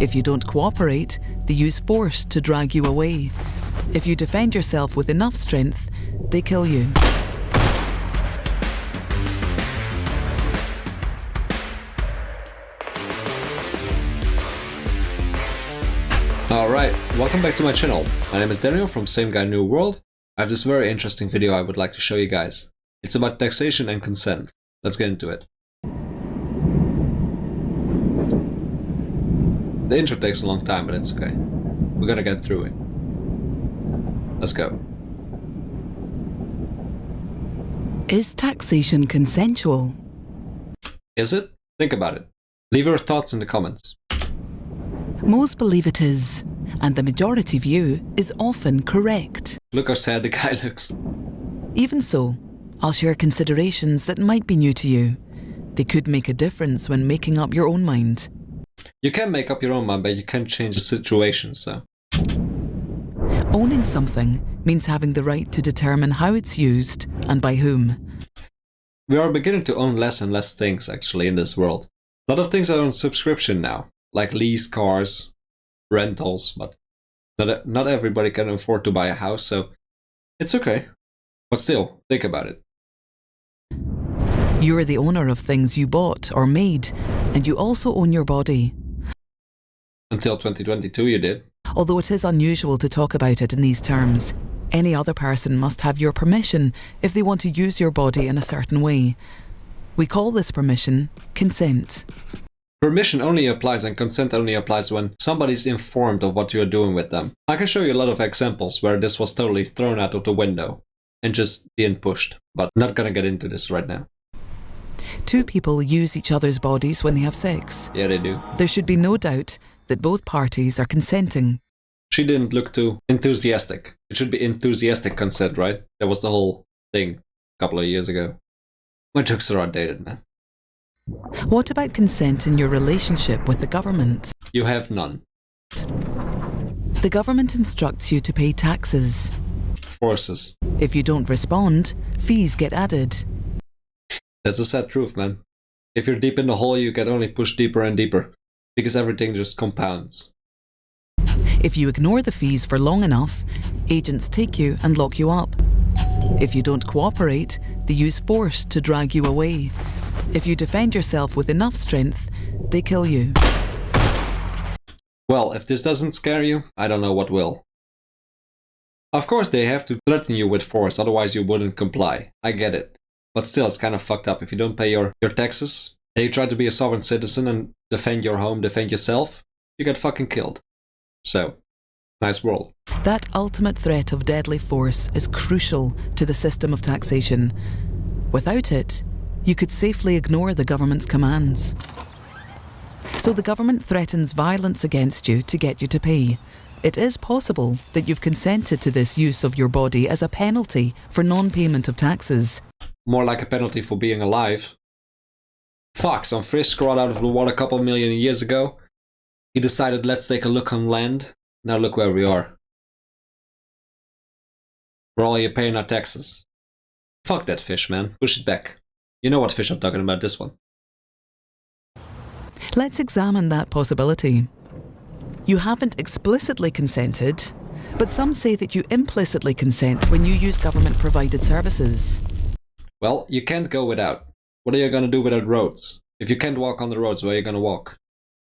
If you don't cooperate, they use force to drag you away. If you defend yourself with enough strength, they kill you. Alright, welcome back to my channel. My name is Daniel from Same Guy New World. I have this very interesting video I would like to show you guys. It's about taxation and consent. Let's get into it. The intro takes a long time, but it's okay. We're gonna get through it. Let's go. Is taxation consensual? Is it? Think about it. Leave your thoughts in the comments. Most believe it is, and the majority view is often correct. Look how sad the guy looks. Even so, I'll share considerations that might be new to you. They could make a difference when making up your own mind. You can make up your own mind, but you can't change the situation, so. Owning something means having the right to determine how it's used and by whom. We are beginning to own less and less things, actually, in this world. A lot of things are on subscription now, like leased cars, rentals, but not everybody can afford to buy a house, so it's okay. But still, think about it. You're the owner of things you bought or made, and you also own your body. Until 2022 you did. Although it is unusual to talk about it in these terms, any other person must have your permission if they want to use your body in a certain way. We call this permission consent. Permission only applies and consent only applies when somebody's informed of what you're doing with them. I can show you a lot of examples where this was totally thrown out of the window and just being pushed, but not gonna get into this right now. Two people use each other's bodies when they have sex. Yeah, they do. There should be no doubt that both parties are consenting. She didn't look too enthusiastic. It should be enthusiastic consent, right? That was the whole thing a couple of years ago. My jokes are outdated, man. What about consent in your relationship with the government? You have none. The government instructs you to pay taxes. Forces. If you don't respond, fees get added. That's a sad truth, man. If you're deep in the hole, you get only pushed deeper and deeper, because everything just compounds. If you ignore the fees for long enough, agents take you and lock you up. If you don't cooperate, they use force to drag you away. If you defend yourself with enough strength, they kill you. Well, if this doesn't scare you, I don't know what will. Of course they have to threaten you with force, otherwise you wouldn't comply. I get it. But still, it's kind of fucked up. If you don't pay your taxes, and you try to be a sovereign citizen and defend your home, defend yourself, you get fucking killed. So, nice world. That ultimate threat of deadly force is crucial to the system of taxation. Without it, you could safely ignore the government's commands. So the government threatens violence against you to get you to pay. It is possible that you've consented to this use of your body as a penalty for non-payment of taxes. More like a penalty for being alive. Fuck, some fish crawled out of the water a couple million years ago. He decided, let's take a look on land. Now look where we are. We're all here paying our taxes. Fuck that fish, man. Push it back. You know what fish I'm talking about, this one. Let's examine that possibility. You haven't explicitly consented, but some say that you implicitly consent when you use government-provided services. Well, you can't go without. What are you gonna do without roads? If you can't walk on the roads, where are you gonna walk?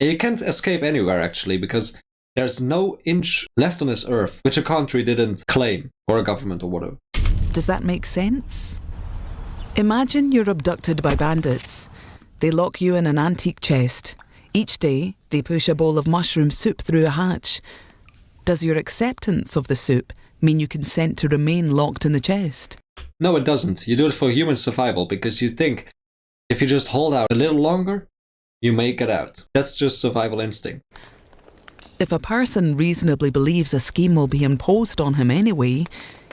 And you can't escape anywhere, actually, because there's no inch left on this earth which a country didn't claim, or a government or whatever. Does that make sense? Imagine you're abducted by bandits. They lock you in an antique chest. Each day, they push a bowl of mushroom soup through a hatch. Does your acceptance of the soup mean you consent to remain locked in the chest? No, it doesn't. You do it for human survival, because you think if you just hold out a little longer, you may get out. That's just survival instinct. If a person reasonably believes a scheme will be imposed on him anyway,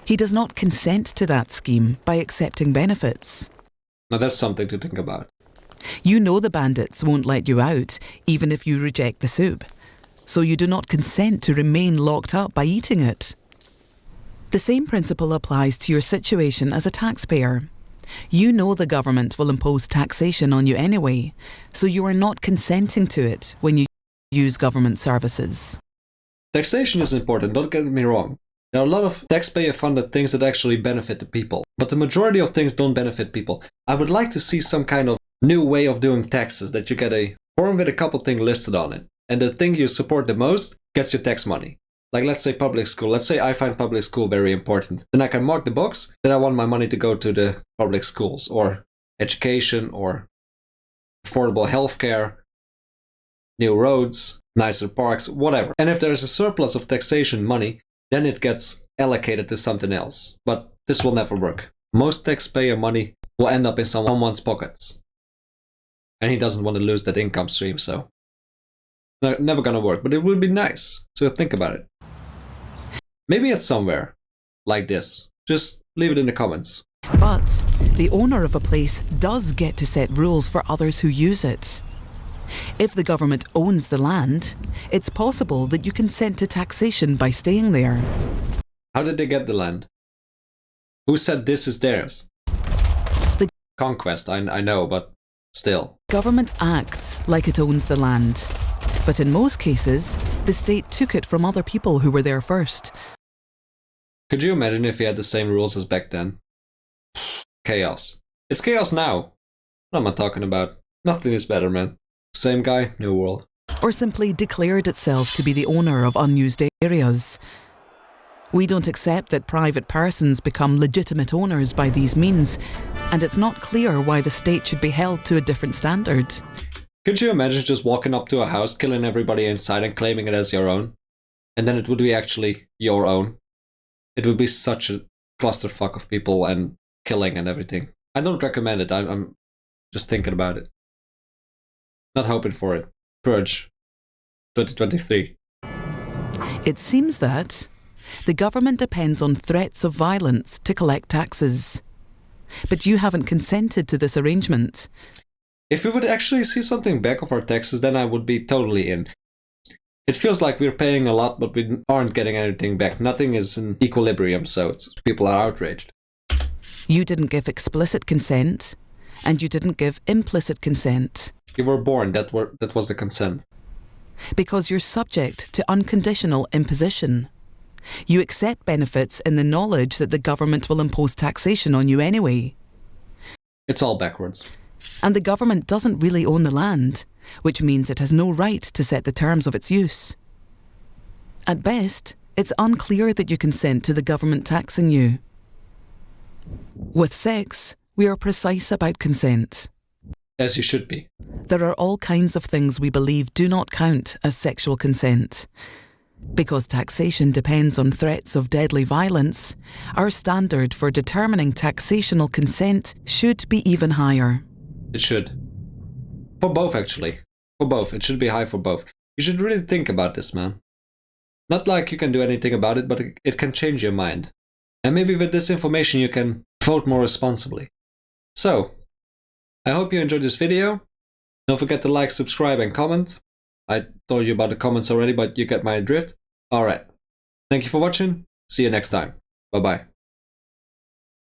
he does not consent to that scheme by accepting benefits. Now that's something to think about. You know the bandits won't let you out, even if you reject the soup. So you do not consent to remain locked up by eating it. The same principle applies to your situation as a taxpayer. You know the government will impose taxation on you anyway, so you are not consenting to it when you use government services. Taxation is important, don't get me wrong. There are a lot of taxpayer-funded things that actually benefit the people, but the majority of things don't benefit people. I would like to see some kind of new way of doing taxes, that you get a form with a couple things listed on it, and the thing you support the most gets your tax money. Like, let's say public school. Let's say I find public school very important. Then I can mark the box that I want my money to go to the public schools, or education, or affordable healthcare, new roads, nicer parks, whatever. And if there's a surplus of taxation money, then it gets allocated to something else. But this will never work. Most taxpayer money will end up in someone's pockets. And he doesn't want to lose that income stream, so it's never gonna work. But it would be nice, so think about it. Maybe it's somewhere like this. Just leave it in the comments. But the owner of a place does get to set rules for others who use it. If the government owns the land, it's possible that you consent to taxation by staying there. How did they get the land? Who said this is theirs? The conquest, I know, but still. Government acts like it owns the land. But in most cases, the state took it from other people who were there first. Could you imagine if he had the same rules as back then? Chaos. It's chaos now. What am I talking about? Nothing is better, man. Same guy, new world. Or simply declared itself to be the owner of unused areas. We don't accept that private persons become legitimate owners by these means, and it's not clear why the state should be held to a different standard. Could you imagine just walking up to a house, killing everybody inside and claiming it as your own? And then it would be actually your own. It would be such a clusterfuck of people and killing and everything. I don't recommend it, I'm just thinking about it. Not hoping for it. Purge 2023. It seems that the government depends on threats of violence to collect taxes. But you haven't consented to this arrangement. If we would actually see something back of our taxes, then I would be totally in. It feels like we're paying a lot, but we aren't getting anything back. Nothing is in equilibrium, so people are outraged. You didn't give explicit consent, and you didn't give implicit consent. You were born, that was the consent. Because you're subject to unconditional imposition. You accept benefits in the knowledge that the government will impose taxation on you anyway. It's all backwards. And the government doesn't really own the land, which means it has no right to set the terms of its use. At best, it's unclear that you consent to the government taxing you. With sex, we are precise about consent. As you should be. There are all kinds of things we believe do not count as sexual consent. Because taxation depends on threats of deadly violence, our standard for determining taxational consent should be even higher. It should. For both, actually. For both. It should be high for both. You should really think about this, man. Not like you can do anything about it, but it can change your mind. And maybe with this information you can vote more responsibly. So, I hope you enjoyed this video. Don't forget to like, subscribe and comment. I told you about the comments already, but you get my drift. Alright. Thank you for watching. See you next time. Bye bye.